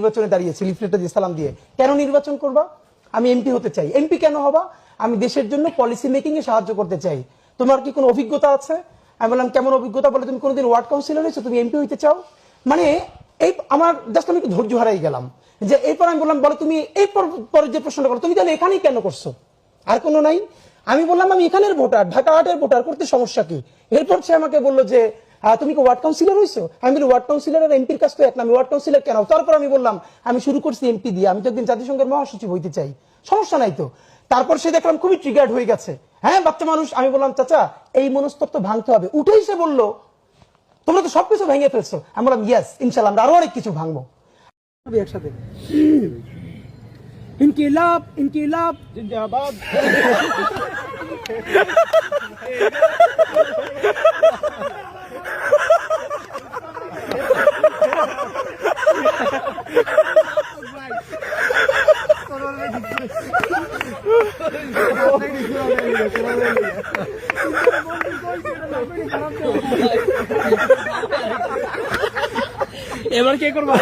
নির্বাচনে দাঁড়িয়েছি লিফলেটটা দিয়ে সালাম দিয়ে। কেন নির্বাচন করবা? আমি এমপি হতে চাই। এমপি কেন হবা? আমি দেশের জন্য পলিসি মেকিং এ সাহায্য করতে চাই। তোমার কি কোনো অভিজ্ঞতা আছে? আমি বললাম কেমন অভিজ্ঞতা? বলে তুমি কোনোদিন ওয়ার্ড কাউন্সিলর হয়েছো, তুমি এমপি হইতে চাও? মানে এই আমার জাস্ট আমি একটু ধৈর্য হারাই গেলাম। যে এরপর আমি বললাম বলে তুমি এই পরে যে প্রশ্নটা করো, তুমি তাহলে এখানেই কেন করছো? আর কোনো নাই? আমি বললাম আমি এখানের ভোটার, ঢাকা ৮-এর ভোটার, করতে সমস্যা কি? এরপর সে আমাকে বললো যে তুমি কি ওয়ার্ড কাউন্সিলর হইছো? আমি বলি ওয়ার্ড কাউন্সিলর আর এমপির কাজ তো এক না, আমি ওয়ার্ড কাউন্সিলর কেন? তারপর আমি বললাম আমি শুরু করছি এমপি দিয়ে, আমি তো একদিন জাতিসংঘের মহাসচিব হইতে চাই, সমস্যা নাই তো। তারপর সে দেখলাম খুবই ট্রিগার্ড হয়ে গেছে। হ্যাঁ বাচ্চা মানুষ। আমি বললাম চাচা এই মনস্তত্ব ভাঙতে হবে। উঠেই সে বললো তোমরা তো সবকিছু ভেঙে ফেলছো। আমি বললাম ইয়েস ইনশাল্লাহ আমরা আরো অনেক কিছু ভাঙবো একসাথে। ইনকিলাব ইনকিলাব জিন্দাবাদ। এবার কে করবা?